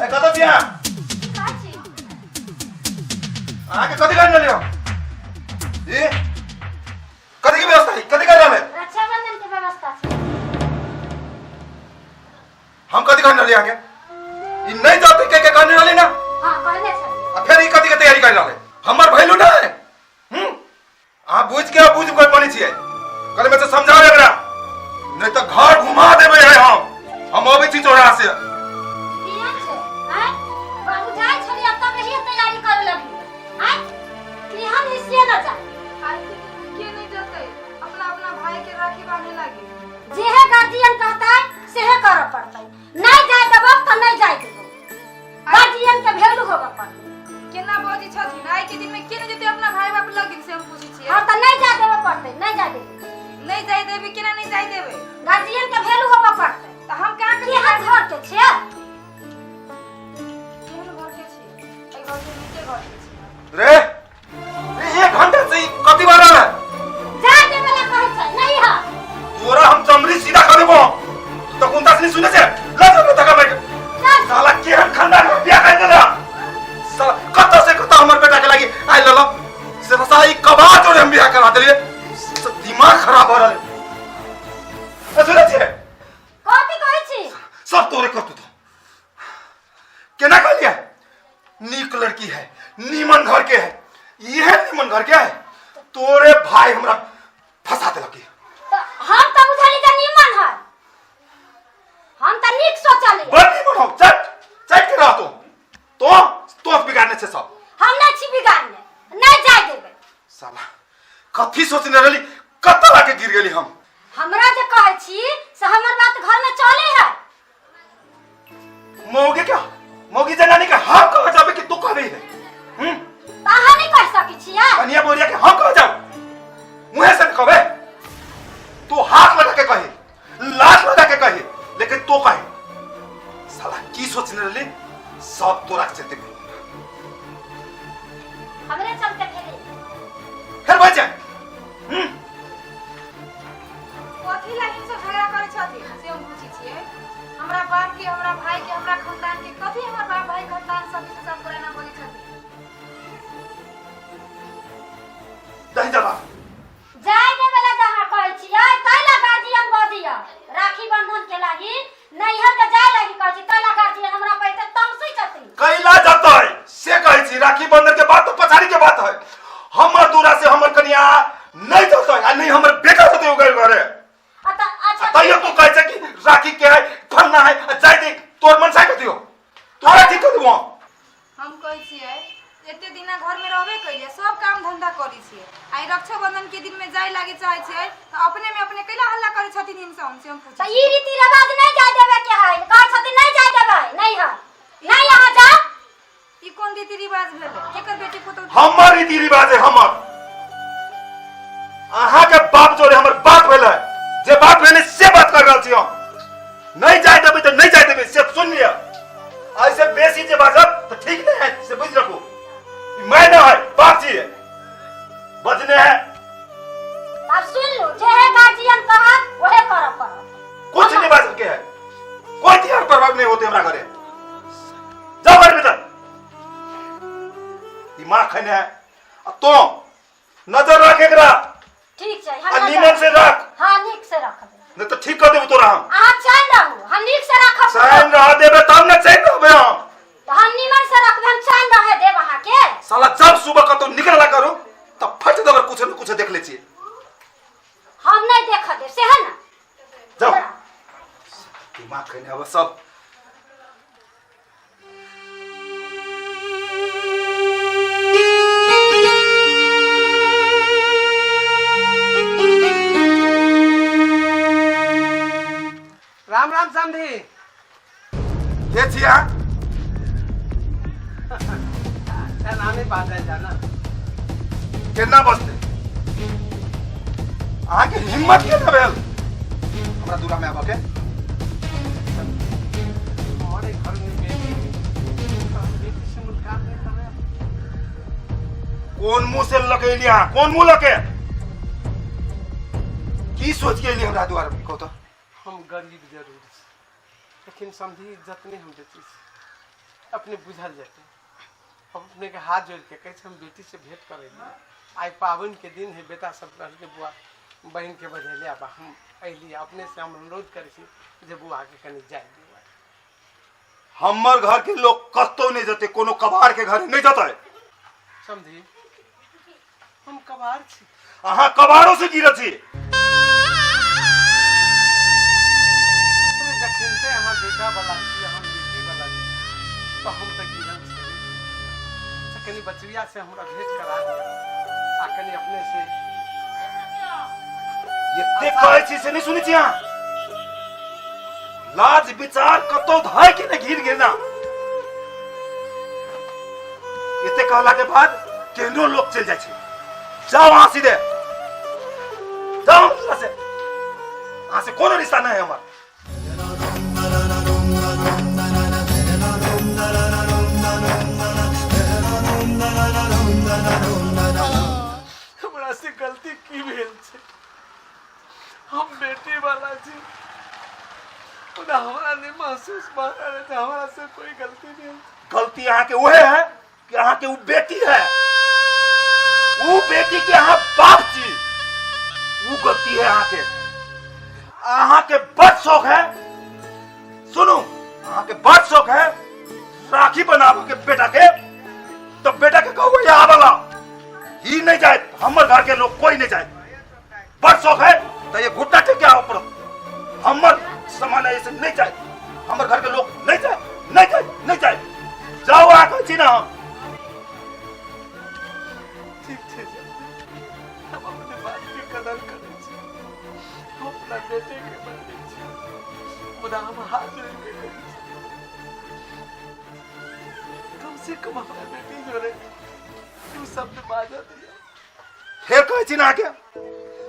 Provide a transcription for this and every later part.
अच्छा कतो दिया आके कथि करने लियो ये कथि की व्यवस्था है कथि कर रहले रक्षाबंधन के व्यवस्था छै हम कथि करने लियो आके ई नहीं जाते के करने वाले ना हां कहले छै फिर ई कथि के तैयारी कर रहले हमर भइलु ना है आ बुझ के बुझ कोई बनी छिए कल में से समझा एकरा नहीं तो घर घुमा देबे है हम अबै छी तोरा से किया छै हैं बाबू जाय छली अब तक यही तैयारी करे लगी हैं कि हम इसलिए न जा आज के नहीं जाते अपना अपना भाई के राखी बांधे लगे जे है गार्जियन कहता है से है करे पड़ता है नहीं जाय देबो तो नहीं जाय देबो गार्जियन के वैल्यू होबा पड़ता केना बोजी छथिन आई के दिन में के नहीं जते अपना भाई बाप लगिन से हम पूछी छिए हां तो नहीं जाय देबो पड़ते नहीं जाय देबो नहीं जाय देबे केना नहीं जाय देबे गार्जियन के वैल्यू होबा पड़ता तो हम का कि हम घर के छिए केहन घर के छी ए घर के नीचे घर के छी रे एक घंटा से कथि बार रहा जाय देबे ला कहै छै नहीं है तोरा हम चमड़ी सीधा कर देबो तो कोन तासनी सुने छे लग तका बैठ साला केहन खानदान में बियाह कर देला कत से कत हमर बेटा के लागी आइ ललो से सही कबा जोड़े हम बियाह करा देलिए दिमाग खराब हो रहले सुने छे कथि कहै छी सब तोरे करतु तो केना कह लिया नीक लड़की है नीमन घर के है यह नीमन घर के है तोरे भाई हमरा फंसा देलक तो हम तो बुझली जे निमन है हम तो नीक सोचली बड़ नीमन हो चट के रह तो बिगाड़ने से सब हम नहीं छी बिगाड़ने नहीं जाय देबे साला कथी सोचने रहली कत लाके गिर गेली हम हमरा जे कहै छी से हमर बात घर में चले है मौगे क्या मौगी जनानी का हम कह जाबे कि तू कहबे है ताहा नहीं कर सकी छिया कनिया बोलिया के हम कह जाओ मुंह से कहबे तू हाथ लगा के कहे लात लगा के कहे लेकिन तो कहे साला की सोचने रहली सब तोरा चलते हमरे चलते फिर बच जा कथि लाइन से झगड़ा करे छथिन से हम पूछी छिए हमरा बाप के हमरा भाई के हमरा खानदान के कथि हमर बाप भाई खानदान सब से सब पुराना बोली छथिन दही जवाब जाय देबे ला जहां कहै छियै तैला गार्जियन बजिया राखी बंधन के लागी नैहर के जाय लागी कहै छी तैला गार्जियन हमरा पैसे तमसी छथिन कैला जतय से कहै छी राखी बंधन के बात तो पछाड़ी के बात है हमर दूरा से हमर कन्या नहीं जतय आ नहीं हमर बेटा जतय उगल घरे अच्छा तैयो तू कहै छ कि राखी के है फन्ना है जाय दे तोर मन साइ कथियो तोरा ठीक कर देबो हम कहै छिए एते दिना घर में रहबे कइले सब काम धंधा करै छिए आई रक्षाबंधन के दिन में जाय लागे चाहे छिए तो अपने में अपने कैला हल्ला करे छथिन इंसान से हम पूछी तो ई रीति रिवाज नहीं जाय देबे के है कहै छथिन नहीं जाय देबे नहीं है नहीं यहाँ जा ई कोन रीति रिवाज भेले केकर बेटी पुतौ हमर रीति रिवाज है हमर अहा के बाप जोरे हमर बात भेले जे बात भेले से बात कर रहल छी हम नहीं जाय देबे तो नहीं जाय देबे से सुन लिया ऐसे बेसी जे बाजब तो ठीक नहीं है से बुझ रखो मैं ना है बाप जी है बजने है अब सुन लो जे है गार्जियन कहा वहे करब कुछ नहीं बाज के है कोई त्यार प्रभाव नहीं होते हमरा घरे जाओ घर भीतर दिमाग खने है तो नजर रख एकरा ठीक छै हम निमन से रख हां नीक से रखब नहीं तो ठीक कर देबो तोरा हम आ चैन रहू हम नीक से रखब चैन रह देबे तब ना चैन रहबे हम तो हम निमन से रखब हम चैन रहे देब अहाँ के साला जब सुबह का तो निकलला करो तब फट दबर कुछ न कुछ देख ले छी हम नहीं देख दे से है ना जाओ दिमाग खने अब सब राम राम समधी के छिया नामे बात है जाना केना बसते आहा के हिम्मत के न भेल हमरा दूरा में आबा के हमारे घर में बेटी से मुलाकात नहीं करे कौन मुंह से लगेलिया कौन मुंह लगे की सोच के लिए हमरा द्वार में को तो हम गरीब जरूर लेकिन समझी इज्जत नहीं हम देती अपने बुझल जाते हम अपने के हाथ जोड़ के कैसे हम बेटी से भेंट करेंगे। आज पावन के दिन है, बेटा सब कह के बुआ बहन के बधेले अब हम अली अपने से हम अनुरोध करे जे बुआ के कनी जाए बुआ। हमर घर के लोग कतो नहीं जाते, कोनो कबाड़ के घर नहीं जाता है। समझी हम कबाड़ छी, अहाँ कबाड़ों से गिरल छी। जखन से अहाँ बेटा वाला छी, हम बेटी वाला छी, तो हम तो गिरल छी। कनी बचविया से हमरा भेंट करा दिया आ कनी अपने से ये कहे छी से नहीं सुनी छी अहाँ। लाज विचार कतो धाय के ने गिर गिरना। इते कहला के बाद केनो लोग चल जाए छी। जाओ वहां सीधे जाओ, से वहां से कोनो रिश्ता नहीं है हमारा। हमरा से गलती की भेल छे, हम बेटी वाला छी, उना हमरा ने महसूस मारा रे हमरा से कोई गलती नहीं। गलती यहाँ के वो है कि यहाँ के वो बेटी है, वो बेटी के यहाँ बाप जी, वो गलती है यहाँ के। यहाँ के बड़ शौक है, सुनो यहाँ के बड़ शौक है राखी बनाबो के बेटा के, तो बेटा के कहो यहाँ वाला ही नहीं जाए, हमर घर के लोग कोई नहीं जाए। बड़ शौक है तो ये घुटना टेक के आओ पर हमर सामान ऐसे नहीं जाए, हमर घर के लोग नहीं जाए, नहीं जाए, नहीं जाए। जाओ आकर छी ना हम। ठीक छे, हम अपने बात की कदर करे छी, हम अपना बेटे के बने छी, मुदा हम हाथ जोड़ के करे छी। कम से कम हमारा बेटी जोड़े तू शब्द बाजा दिया। फिर कहे छी ना के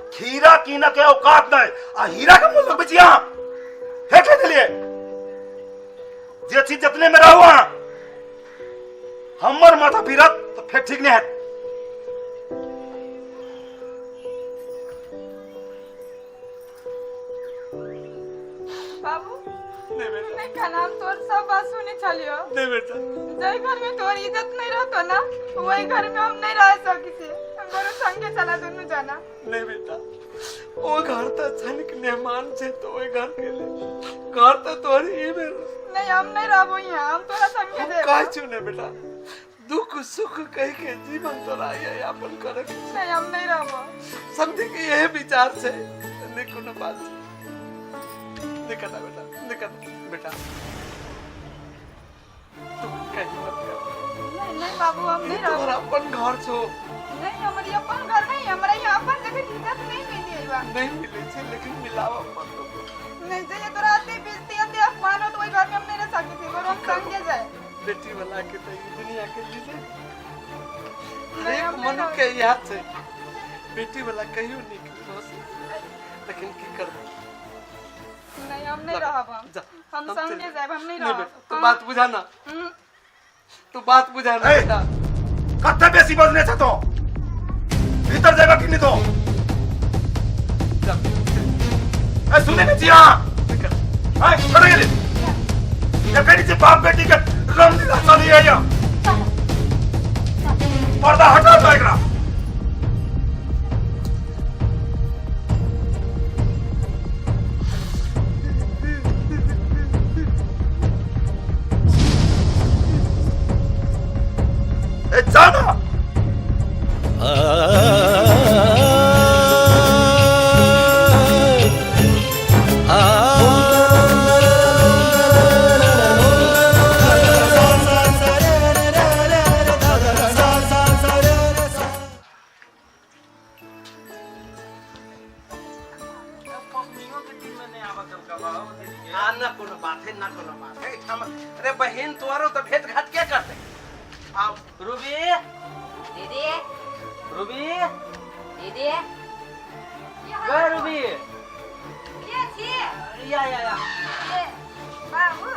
खीरा कीना के औकात नहीं, आ हीरा के मूल्य बेची यहाँ है कह दिलिए। जे चीज जितने में रहो हमर माथा पीरत तो फिर ठीक नहीं है। बाबू नहीं बेटा, मैं का नाम तोर सब बात सुने चलियो। नहीं बेटा, जय घर में तोर इज्जत नहीं रहतो ना, वही घर में हम नहीं रह सकी थे। हमरो संगे चला दोनों जाना। नहीं बेटा, वो घर तो छनिक मेहमान छे, तो वो घर के ले घर तो तोरी ही में नहीं, हम नहीं रहबो यहाँ, हम तोरा संगे हम देब। काहे चुने बेटा, दुख सुख कह के जीवन तोरा ये अपन करे के छे। नहीं, हम नहीं रहबो। समझे कि यही विचार से नहीं कोनो बात छे। निकला बेटा, निकल बेटा, तुम कहीं मत जाओ। नहीं नहीं बाबू, हम नहीं रहबो। तोरा अपन घर छो। नहीं, हमारी अपन घर नहीं, हमारा यहाँ अपन जगह इज्जत नहीं मिली है बा। नहीं मिले छे, लेकिन मिलावा मत दो। नहीं चाहिए तोरा आते बेइज्जती आते अपमान हो तो वही घर में हम नहीं रह सकते थे, और हम संगे जाए। बेटी वाला के तो ये दुनिया के लिए नहीं, एक हम नहीं मनु रहबो। के याद से बेटी वाला कहियो नहीं कि लेकिन की करबो। नहीं, हम नहीं रहब। जा, हम संगे चले। जाए, हम नहीं नहीं रहब। बेटा, तू बात बुझाना, तू बात बुझाना ए! बेटा। कत्ते बेसी बजने छ तो भीतर जाएगा कि नहीं तो जा, ए सुने नहीं छी हाँ निकल। हाय छोड़ गेली ये कहीं से बाप बेटी के रमलीला चली है यहाँ पर्दा हटा दो एकरा ए जाना ना कोनो बात है, ना कोनो बात है। अरे बहन तुम्हारो तो भेंट घाट क्या करते? आओ रूबी, दीदी रूबी, दीदी गए रूबी। के छी? या ए, बाबू,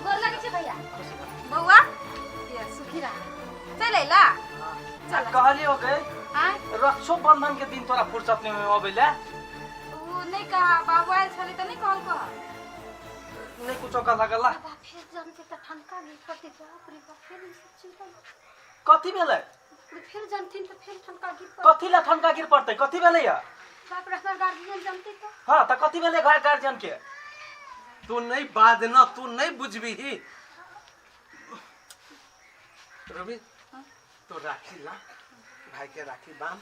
गोर लगे छे भैया। बौआ, ये सुखी रहा। चले ला। चल। कहली हो गए आय रक्षाबंधन के दिन तोरा फुर्सत नहीं में अबेला। वो नहीं कहा, बाबू आयल छले त नहीं कहल कहा। नहीं कुछ का लगला बाबा फिर जानते त ठनका नहीं करते बाप रे बाप फिर ई सब चिंता कथी भेलै फिर जानथिन त फिर ठनका गिर कथी ला ठनका गिर पड़तै कथी भेलै या बाप रे हमर गार्जियन जानते त हां त कथी भेलै घर गार्जियन के तू नहीं बात ना तू नहीं बुझबी ही रवि तो राखी ला भाई के राखी बांध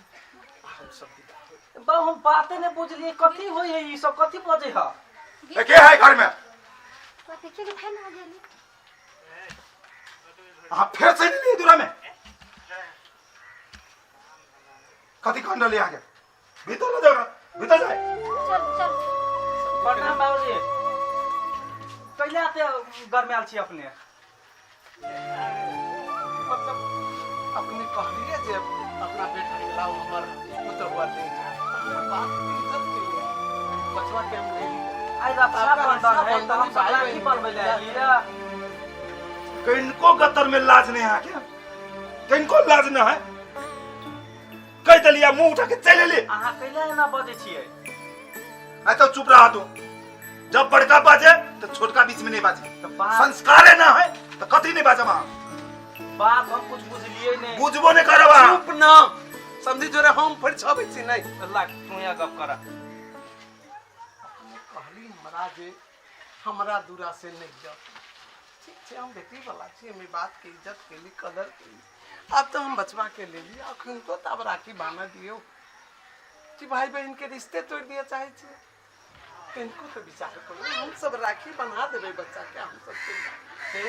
हम सब विदा हो बा हम बाते नहीं बुझलिए कथी होई है ई सब कथी बजे ह के है घर में तो देखिए कि फैन आ गेली आप फिर से नहीं दूरा में कथी कांड ले आगे भीतर ले जाओ भीतर जाए चल चल प्रणाम बाबूजी कैले आते घर में आल छी अपने मतलब अपने कहलिए जे अपना बेटा के लाओ हमर पुत्र हुआ ले जा बात की इज्जत के लिए बचवा के हम ले ली आई रक्षा बंधन है तो हम सब राखी बनवे ले लिया किनको गतर में लाज नहीं है क्या किनको लाज न है कह दलिया मुंह उठा के चले ले अहाँ कैले ना बजे छियै आ तो चुप रहा तू जब बड़का बाजे तो छोटका बीच में नहीं बाजे तो बात संस्कार है ना है तो कथी नहीं बाजे वहां बात हम कुछ बुझलिए नहीं बुझबो नहीं करबा चुप ना समझी जोरे हम फिर छबे छी नहीं अल्लाह तू या गप करा कहली महाराज हमरा दूरा से नहीं जाओ ठीक छै हम बेटी वाला छी हम बात के इज्जत के लिए कदर के लिए अब तो हम बचवा के ले लिया अखन तो तब राखी बांध दियो कि भाई बहन के रिश्ते तोड़ दिया चाहे छी इनको तो विचार करो हम सब राखी बना देबे बच्चा के हम सब के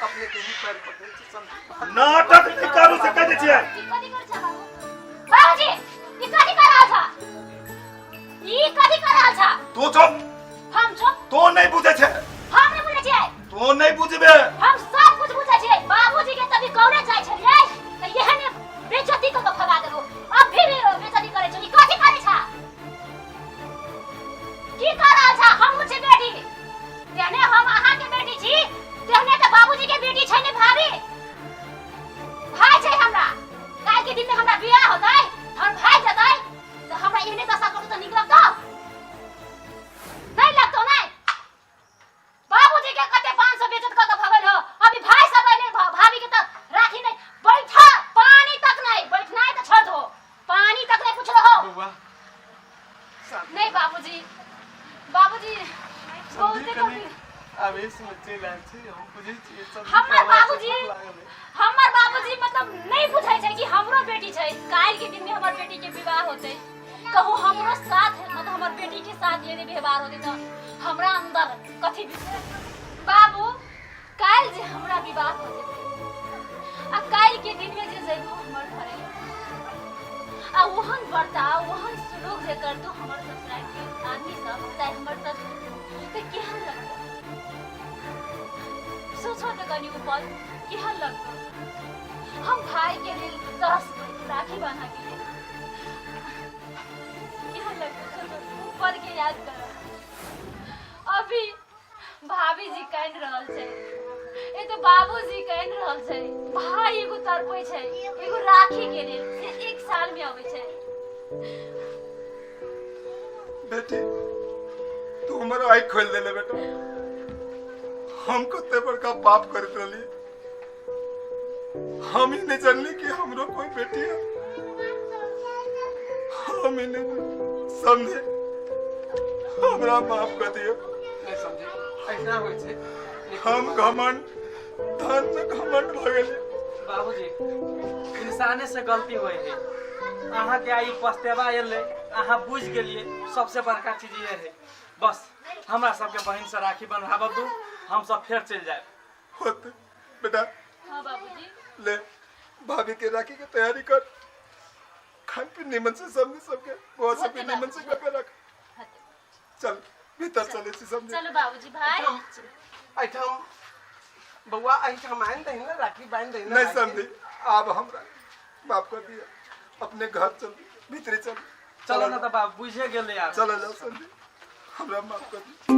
अपने के ही पैर पकड़ के समझ नाटक नहीं करू से कह दे छियै ई कथी कर छ बाबूजी ई कथी कर रहल छ ई कथी कर रहल छ तू चुप हम चुप तो नहीं बुझे छे हम नहीं बुझे छियै तो नहीं बुझबे हम सब कुछ बुझे छियै बाबूजी के तभी कौने जाय छलियै त एहने बेइज्जती क के भगा देबो अब फिर बेइज्जती करे छ ई कथी करे छ की कर रहल छ हम छी बेटी तेने हम अहाँ के बेटी छी तेने त बाबूजी के बेटी छै ने भाभी भाई छै हमरा काल के दिन में हमरा बियाह होतै हम भाई जतै त हमरा एहने दशा करू त नीक लगतौ नहीं लगतौ नहीं बाबूजी के कते 500 बेचत क के भगल हो अभी भाई सब आइले भाभी के त राखी नहीं बैठा पानी तक नहीं बैठना है तो छोड़ दो पानी तक नहीं कुछ रहो बुआ नहीं बाबूजी बाबूजी बोलते कभी आवेश में चल आए छी हम बुझे छी सब हमर बाबूजी मतलब नहीं बुझै छै कि हमरो बेटी छै काल के दिन में हमर बेटी के विवाह होतै कहू हमरो साथ मतलब हमर बेटी के साथ यदि व्यवहार होतै त हमरा अंदर कथी बाबू काल जे हमरा विवाह होतै आ काल के दिन में जे जइबो हमर घरे आ वहन बर्ताव वहन सुलूक जे करतो हमर ससुराल के आदमी सब चाहे हमर ससुर त केहन लगतै सोचो त कनी ऊपर केहन लगतै हम भाई के लिए तरस गए राखी बना के लिए केहन लगतै सोचो ऊपर के याद कर अभी भाभी जी कान रहल छै ए तो बाबूजी कान रहल छै भाई एगो तरपै छै एगो राखी के लिए एक साल में आबै छै बेटी तू हमर आँख खोल देले बेटा हम कते बड़का पाप करत रहली हम ही नहीं जानली कि हमरो कोई बेटी है हम ही नहीं समझे हमरा माफ कर दियो नहीं समझे ऐसा होय छै हम घमंड धन में घमंड भ गेली बाबूजी इंसाने से गलती होई है अहाँ के आई पछतावा एले अहाँ बुझ गेलिए सबसे बड़का चीज ये है बस हमरा सबके बहन से राखी बंधाब दू हम सब फिर चल जाए होत बेटा हां बाबूजी ले भाभी के राखी की तैयारी कर खान पीन निमन से समझ सबके वो सब भी निमन से करके रख चल भीतर चले छी समझे चलो बाबूजी भाई ऐठम बउआ ऐठम आइन दही ना राखी बांध दही ना नहीं समझी अब हमरा माफ कर दिया अपने घर चल भीतरे चल चलो ना तो बाबू बुझे गेले यार चलो जाओ समझी हमरा माफ कर दिया